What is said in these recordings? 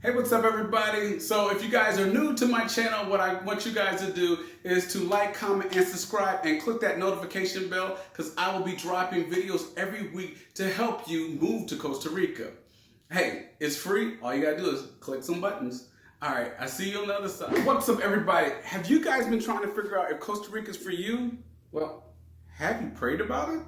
Hey, what's up everybody? So if you guys are new to my channel, what I want you guys to do is to like, comment, and subscribe and click that notification bell because I will be dropping videos every week to help you move to Costa Rica. Hey, it's free. All you gotta do is click some buttons. All right, I see you on the other side. What's up everybody? Have you guys been trying to figure out if Costa Rica is for you? Well, have you prayed about it?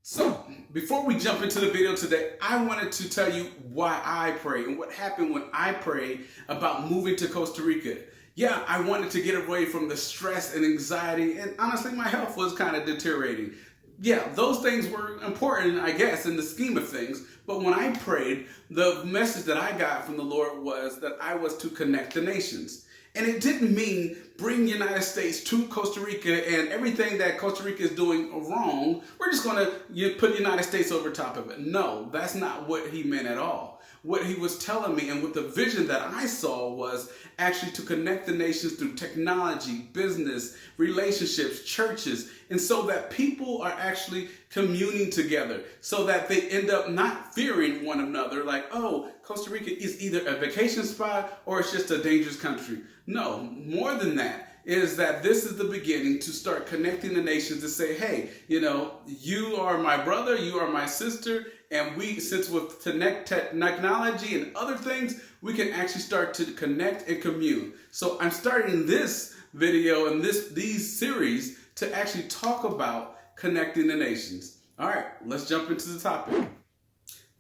So, before we jump into the video today, I wanted to tell you why I pray and what happened when I prayed about moving to Costa Rica. Yeah, I wanted to get away from the stress and anxiety, and honestly, my health was kind of deteriorating. Yeah, those things were important, I guess, in the scheme of things, but when I prayed, the message that I got from the Lord was that I was to connect the nations. And it didn't mean bring the United States to Costa Rica and everything that Costa Rica is doing wrong, we're just going to put the United States over top of it. No, that's not what he meant at all. What he was telling me and what the vision that I saw was actually to connect the nations through technology, business, relationships, churches, and so that people are actually communing together so that they end up not fearing one another like, oh, Costa Rica is either a vacation spot or it's just a dangerous country. No, more than that is that this is the beginning to start connecting the nations to say, hey, you are my brother, you are my sister, and we, since with technology and other things, we can actually start to connect and commune. So I'm starting this video and these series to actually talk about connecting the nations. All right, let's jump into the topic.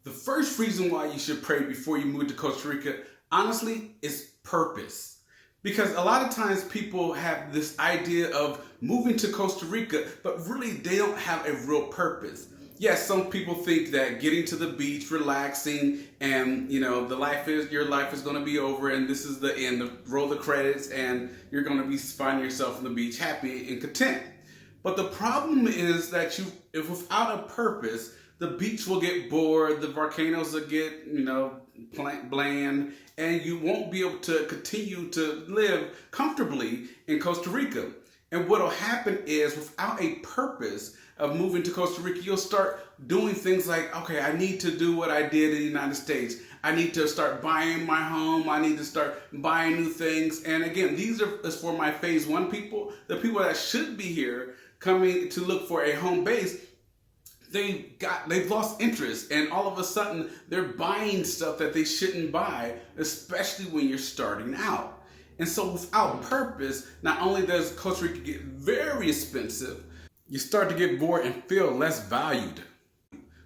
The first reason why you should pray before you move to Costa Rica, honestly, is purpose. Because a lot of times people have this idea of moving to Costa Rica, but really they don't have a real purpose. Yes, some people think that getting to the beach, relaxing, and your life is going to be over, and this is the end. Roll the credits, and you're going to be finding yourself on the beach, happy and content. But the problem is that if without a purpose, the beach will get bored, the volcanoes will get bland, and you won't be able to continue to live comfortably in Costa Rica. And what will happen is, without a purpose of moving to Costa Rica, you'll start doing things like, okay, I need to do what I did in the United States. I need to start buying my home. I need to start buying new things. And again, these are for my phase one people, the people that should be here coming to look for a home base. They've lost interest, and all of a sudden they're buying stuff that they shouldn't buy, especially when you're starting out. And so without purpose, not only does Costa Rica get very expensive, you start to get bored and feel less valued.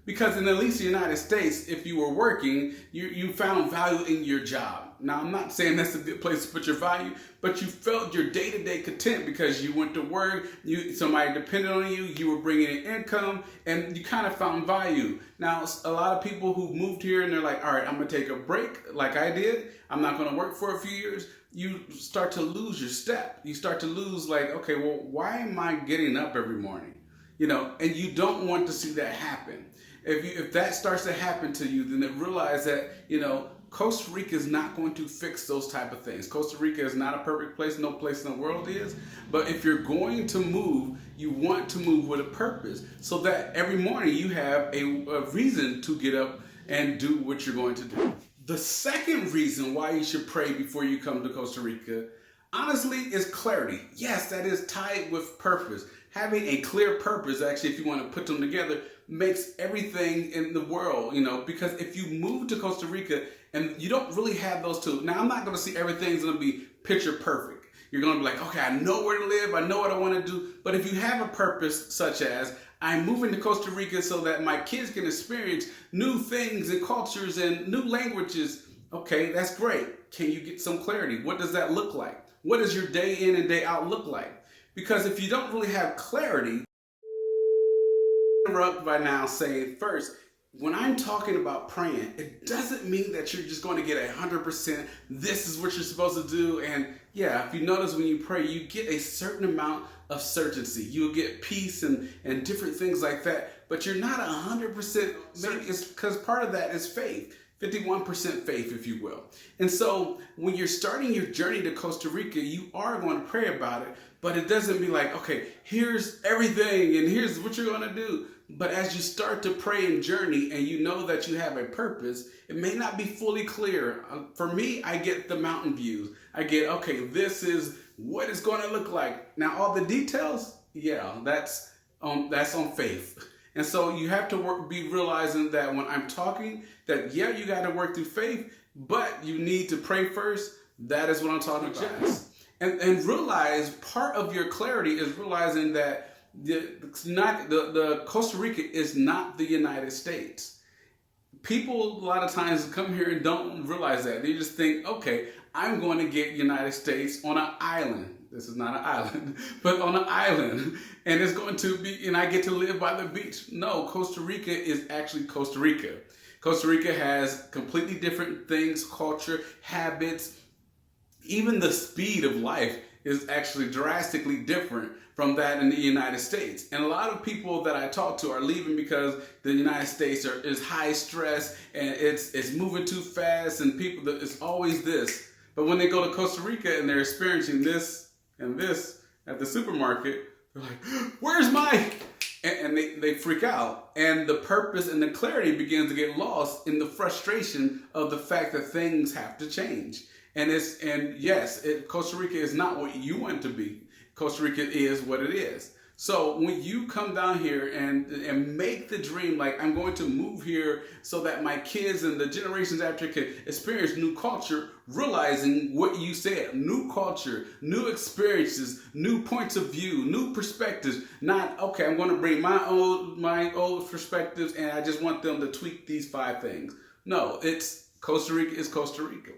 Because in at least the United States, if you were working, you found value in your job. Now, I'm not saying that's a good place to put your value, but you felt your day-to-day content because you went to work, somebody depended on you, you were bringing in income, and you kind of found value. Now, a lot of people who moved here and they're like, all right, I'm going to take a break like I did. I'm not going to work for a few years. You start to lose your step. You start to lose like, okay, well, why am I getting up every morning? And you don't want to see that happen. If that starts to happen to you, then realize that, Costa Rica is not going to fix those type of things. Costa Rica is not a perfect place. No place in the world is. But if you're going to move, you want to move with a purpose so that every morning you have a reason to get up and do what you're going to do. The second reason why you should pray before you come to Costa Rica, honestly, is clarity. Yes, that is tied with purpose. Having a clear purpose, actually, if you want to put them together, makes everything in the world, because if you move to Costa Rica and you don't really have those two, now I'm not going to see everything's going to be picture perfect. You're going to be like, okay, I know where to live, I know what I want to do, but if you have a purpose such as, I'm moving to Costa Rica so that my kids can experience new things and cultures and new languages, okay, that's great. Can you get some clarity? What does that look like? What does your day in and day out look like? Because if you don't really have clarity, interrupt by now saying first, when I'm talking about praying, it doesn't mean that you're just going to get 100%, this is what you're supposed to do. And yeah, if you notice when you pray, you get a certain amount of certainty. You'll get peace and different things like that, but you're not 100%, maybe it's because part of that is faith. 51% faith, if you will. And so when you're starting your journey to Costa Rica, you are going to pray about it, but it doesn't be like, okay, here's everything and here's what you're going to do. But as you start to pray and journey and you know that you have a purpose, it may not be fully clear. For me, I get the mountain views. I get, okay, this is what it's going to look like. Now, all the details, yeah, that's on faith. And so you have to be realizing that when I'm talking, that yeah, you got to work through faith, but you need to pray first. That is what I'm talking about. And realize part of your clarity is realizing that the Costa Rica is not the United States. People a lot of times come here and don't realize that. They just think, okay, I'm going to get United States on an island. This is not an island, but on an island. And it's going to be, and I get to live by the beach. No, Costa Rica is actually Costa Rica. Costa Rica has completely different things, culture, habits. Even the speed of life is actually drastically different from that in the United States. And a lot of people that I talk to are leaving because the United States is high stress and it's moving too fast and it's always this. But when they go to Costa Rica and they're experiencing this and this at the supermarket, they're like, where's my... And they freak out. And the purpose and the clarity begins to get lost in the frustration of the fact that things have to change. Costa Rica is not what you want to be. Costa Rica is what it is. So when you come down here and make the dream, like I'm going to move here so that my kids and the generations after can experience new culture, realizing what you said, new culture, new experiences, new points of view, new perspectives, not, okay, I'm going to bring my old perspectives and I just want them to tweak these 5 things. No, it's Costa Rica is Costa Rica.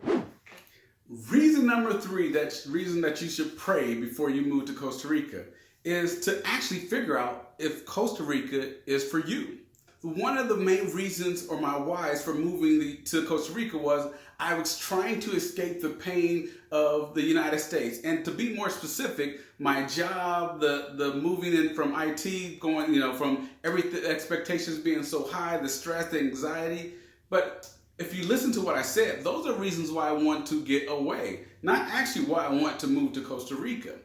Reason number 3, reason that you should pray before you move to Costa Rica is to actually figure out if Costa Rica is for you. One of the main reasons or my whys for moving to Costa Rica was I was trying to escape the pain of the United States. And to be more specific, my job, the moving in from IT, going, from everything, expectations being so high, the stress, the anxiety. But if you listen to what I said, those are reasons why I want to get away, not actually why I want to move to Costa Rica.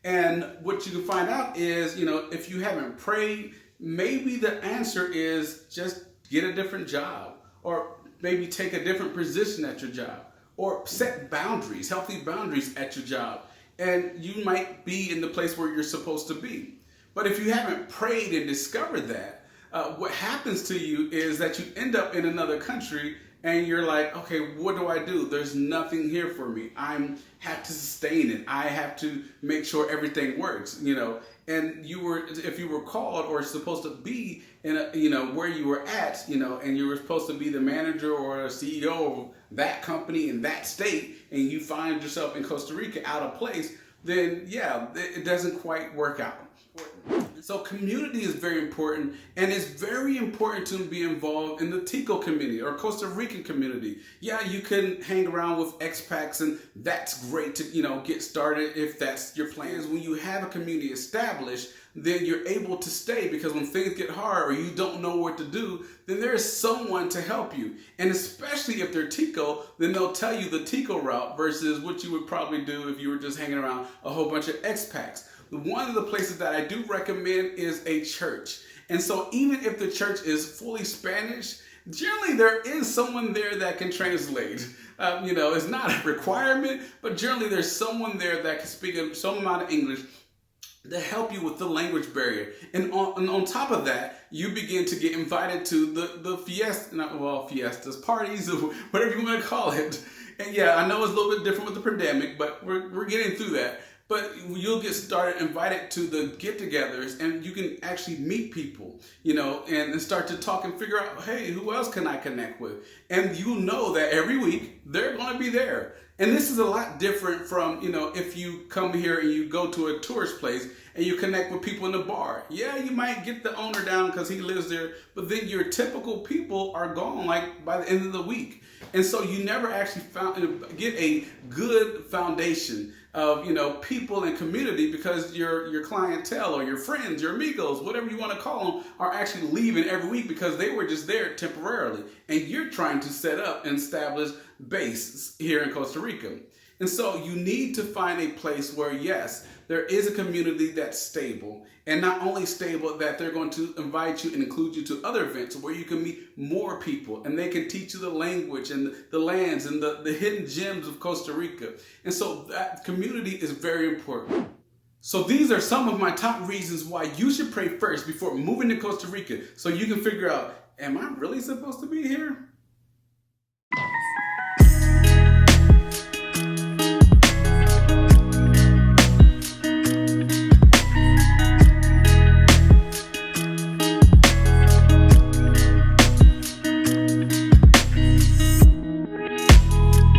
And what you can find out is, if you haven't prayed, maybe the answer is just get a different job, or maybe take a different position at your job, or set boundaries, healthy boundaries at your job. And you might be in the place where you're supposed to be. But if you haven't prayed and discovered that, what happens to you is that you end up in another country and you're like, okay, what do I do? There's nothing here for me. I have to sustain it. I have to make sure everything works, And if you were called or supposed to be in where you were at, and you were supposed to be the manager or a CEO of that company in that state, and you find yourself in Costa Rica out of place, then yeah, it doesn't quite work out. So community is very important, and it's very important to be involved in the Tico community or Costa Rican community. Yeah, you can hang around with expats, and that's great to get started if that's your plans. When you have a community established, then you're able to stay, because when things get hard or you don't know what to do, then there's someone to help you. And especially if they're Tico, then they'll tell you the Tico route versus what you would probably do if you were just hanging around a whole bunch of expats. One of the places that I do recommend is a church. And so even if the church is fully Spanish, generally there is someone there that can translate. It's not a requirement, but generally there's someone there that can speak some amount of English to help you with the language barrier. And on top of that, you begin to get invited to the fiestas, parties, or whatever you want to call it. And yeah, I know it's a little bit different with the pandemic, but we're getting through that. But you'll get started, invited to the get-togethers, and you can actually meet people, and start to talk and figure out, hey, who else can I connect with? And you know that every week they're going to be there. And this is a lot different from, if you come here and you go to a tourist place and you connect with people in the bar. Yeah, you might get the owner down because he lives there, but then your typical people are gone like by the end of the week. And so you never actually get a good foundation of people and community, because your clientele or your friends, your amigos, whatever you want to call them, are actually leaving every week because they were just there temporarily, and you're trying to set up and establish base here in Costa Rica. And so you need to find a place where, yes, there is a community that's stable, and not only stable, that they're going to invite you and include you to other events where you can meet more people and they can teach you the language and the lands and the hidden gems of Costa Rica. And so that community is very important. So these are some of my top reasons why you should pray first before moving to Costa Rica, so you can figure out, am I really supposed to be here?